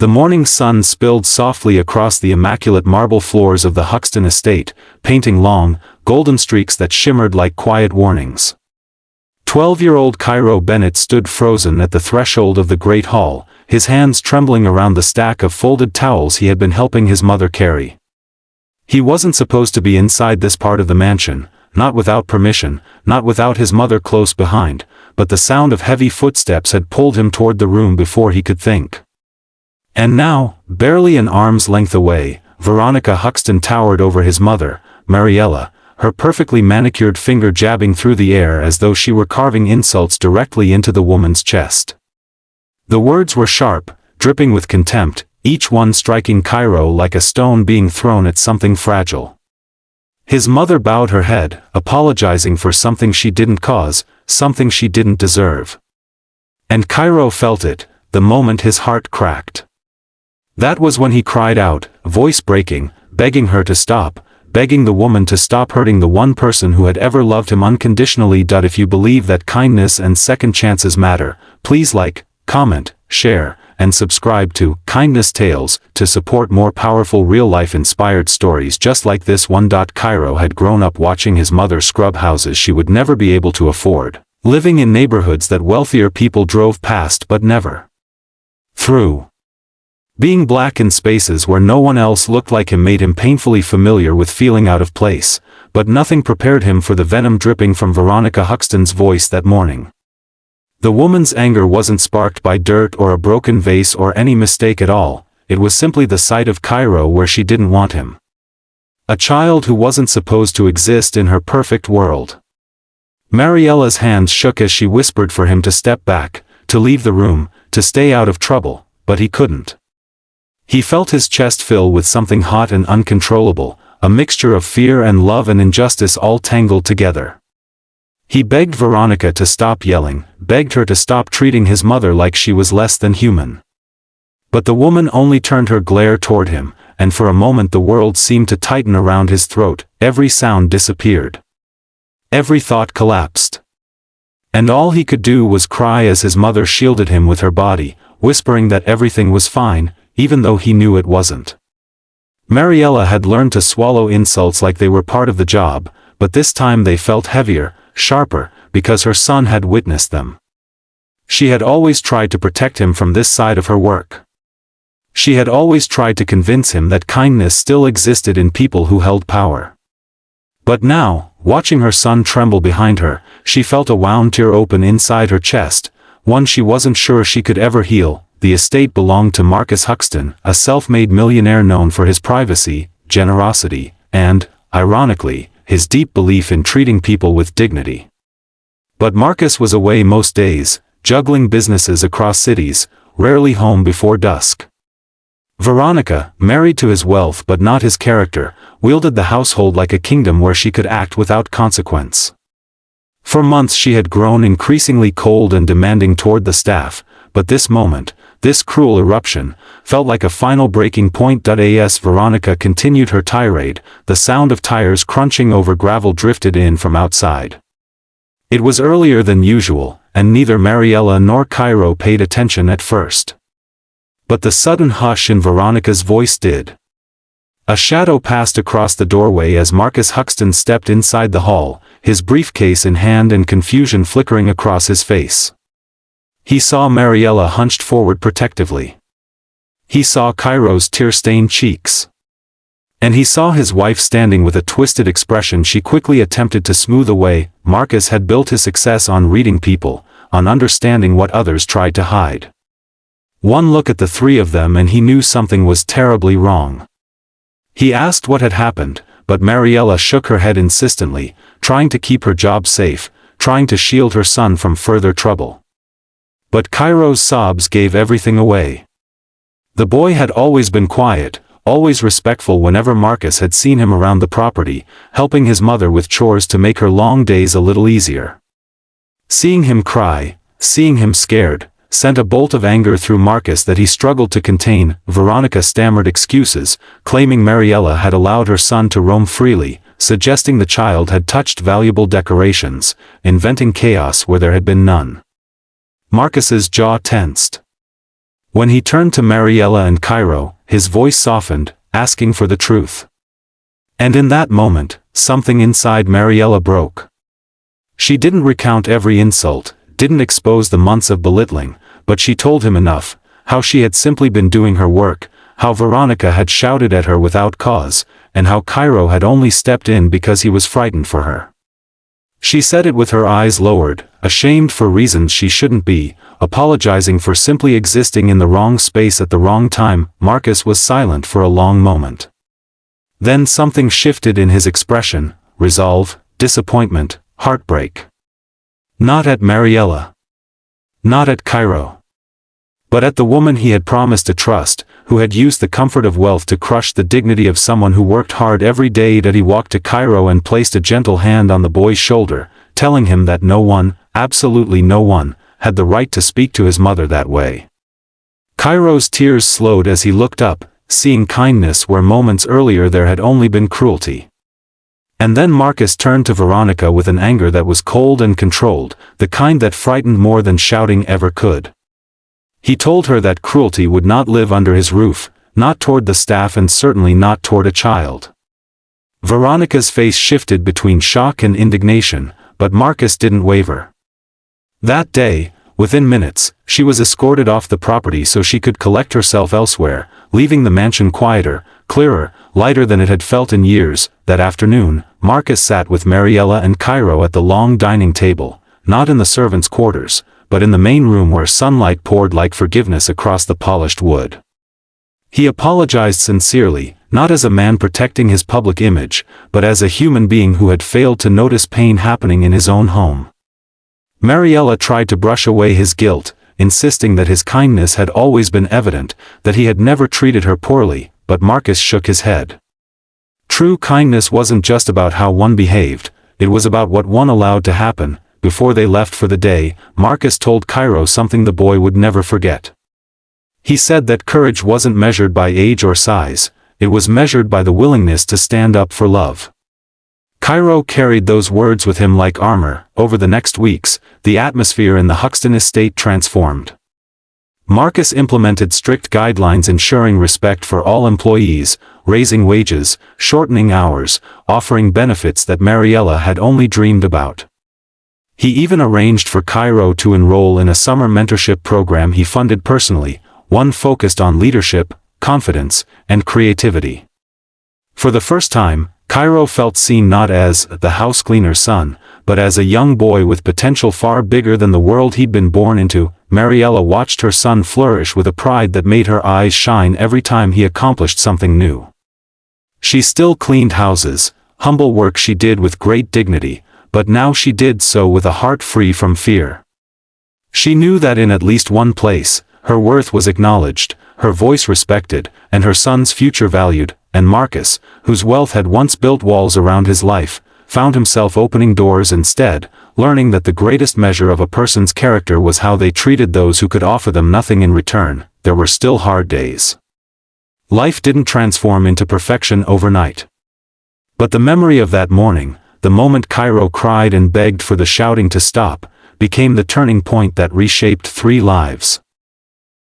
The morning sun spilled softly across the immaculate marble floors of the Huxton estate, painting long, golden streaks that shimmered like quiet warnings. 12-year-old Cairo Bennett stood frozen at the threshold of the great hall, his hands trembling around the stack of folded towels he had been helping his mother carry. He wasn't supposed to be inside this part of the mansion, not without permission, not without his mother close behind, but the sound of heavy footsteps had pulled him toward the room before he could think. And now, barely an arm's length away, Veronica Huxton towered over his mother, Mariella, her perfectly manicured finger jabbing through the air as though she were carving insults directly into the woman's chest. The words were sharp, dripping with contempt, each one striking Cairo like a stone being thrown at something fragile. His mother bowed her head, apologizing for something she didn't cause, something she didn't deserve. And Cairo felt it, the moment his heart cracked. That was when he cried out, voice breaking, begging her to stop, begging the woman to stop hurting the one person who had ever loved him unconditionally. If you believe that kindness and second chances matter, please like, comment, share, and subscribe to Kindness Tales to support more powerful real-life inspired stories just like this one. Cairo had grown up watching his mother scrub houses she would never be able to afford, living in neighborhoods that wealthier people drove past but never through. Being black in spaces where no one else looked like him made him painfully familiar with feeling out of place, but nothing prepared him for the venom dripping from Veronica Huxton's voice that morning. The woman's anger wasn't sparked by dirt or a broken vase or any mistake at all, it was simply the sight of Cairo where she didn't want him. A child who wasn't supposed to exist in her perfect world. Mariella's hands shook as she whispered for him to step back, to leave the room, to stay out of trouble, but he couldn't. He felt his chest fill with something hot and uncontrollable, a mixture of fear and love and injustice all tangled together. He begged Veronica to stop yelling, begged her to stop treating his mother like she was less than human. But the woman only turned her glare toward him, and for a moment the world seemed to tighten around his throat, every sound disappeared. Every thought collapsed. And all he could do was cry as his mother shielded him with her body, whispering that everything was fine, even though he knew it wasn't. Mariella had learned to swallow insults like they were part of the job, but this time they felt heavier, sharper, because her son had witnessed them. She had always tried to protect him from this side of her work. She had always tried to convince him that kindness still existed in people who held power. But now, watching her son tremble behind her, she felt a wound tear open inside her chest, one she wasn't sure she could ever heal. The estate belonged to Marcus Huxton, a self-made millionaire known for his privacy, generosity, and, ironically, his deep belief in treating people with dignity. But Marcus was away most days, juggling businesses across cities, rarely home before dusk. Veronica, married to his wealth but not his character, wielded the household like a kingdom where she could act without consequence. For months she had grown increasingly cold and demanding toward the staff, but this moment, this cruel eruption, felt like a final breaking point. As Veronica continued her tirade, the sound of tires crunching over gravel drifted in from outside. It was earlier than usual, and neither Mariella nor Cairo paid attention at first. But the sudden hush in Veronica's voice did. A shadow passed across the doorway as Marcus Huxton stepped inside the hall, his briefcase in hand and confusion flickering across his face. He saw Mariella hunched forward protectively. He saw Cairo's tear-stained cheeks. And he saw his wife standing with a twisted expression she quickly attempted to smooth away. Marcus had built his success on reading people, on understanding what others tried to hide. One look at the three of them and he knew something was terribly wrong. He asked what had happened, but Mariella shook her head insistently, trying to keep her job safe, trying to shield her son from further trouble. But Cairo's sobs gave everything away. The boy had always been quiet, always respectful whenever Marcus had seen him around the property, helping his mother with chores to make her long days a little easier. Seeing him cry, seeing him scared, sent a bolt of anger through Marcus that he struggled to contain. Veronica stammered excuses, claiming Mariella had allowed her son to roam freely, suggesting the child had touched valuable decorations, inventing chaos where there had been none. Marcus's jaw tensed. When he turned to Mariella and Cairo, his voice softened, asking for the truth. And in that moment, something inside Mariella broke. She didn't recount every insult, didn't expose the months of belittling, but she told him enough, how she had simply been doing her work, how Veronica had shouted at her without cause, and how Cairo had only stepped in because he was frightened for her. She said it with her eyes lowered, ashamed for reasons she shouldn't be, apologizing for simply existing in the wrong space at the wrong time. Marcus was silent for a long moment. Then something shifted in his expression: resolve, disappointment, heartbreak. Not at Mariella. Not at Cairo. But at the woman he had promised to trust, who had used the comfort of wealth to crush the dignity of someone who worked hard every day. That he walked to Cairo and placed a gentle hand on the boy's shoulder, telling him that no one, absolutely no one, had the right to speak to his mother that way. Cairo's tears slowed as he looked up, seeing kindness where moments earlier there had only been cruelty. And then Marcus turned to Veronica with an anger that was cold and controlled, the kind that frightened more than shouting ever could. He told her that cruelty would not live under his roof, not toward the staff and certainly not toward a child. Veronica's face shifted between shock and indignation, but Marcus didn't waver. That day, within minutes, she was escorted off the property so she could collect herself elsewhere, leaving the mansion quieter, clearer, lighter than it had felt in years. That afternoon, Marcus sat with Mariella and Cairo at the long dining table, not in the servants' quarters, but in the main room where sunlight poured like forgiveness across the polished wood. He apologized sincerely, not as a man protecting his public image, but as a human being who had failed to notice pain happening in his own home. Mariella tried to brush away his guilt, insisting that his kindness had always been evident, that he had never treated her poorly, but Marcus shook his head. True kindness wasn't just about how one behaved, it was about what one allowed to happen. Before they left for the day, Marcus told Cairo something the boy would never forget. He said that courage wasn't measured by age or size, it was measured by the willingness to stand up for love. Cairo carried those words with him like armor. Over the next weeks, the atmosphere in the Houston estate transformed. Marcus implemented strict guidelines ensuring respect for all employees, raising wages, shortening hours, offering benefits that Mariella had only dreamed about. He even arranged for Cairo to enroll in a summer mentorship program he funded personally, one focused on leadership, confidence, and creativity. For the first time, Cairo felt seen not as the housecleaner's son, but as a young boy with potential far bigger than the world he'd been born into. Mariella watched her son flourish with a pride that made her eyes shine every time he accomplished something new. She still cleaned houses, humble work she did with great dignity, but now she did so with a heart free from fear. She knew that in at least one place, her worth was acknowledged, her voice respected, and her son's future valued. And Marcus, whose wealth had once built walls around his life, found himself opening doors instead, learning that the greatest measure of a person's character was how they treated those who could offer them nothing in return. There were still hard days. Life didn't transform into perfection overnight. But the memory of that morning, the moment Cairo cried and begged for the shouting to stop, became the turning point that reshaped 3 lives.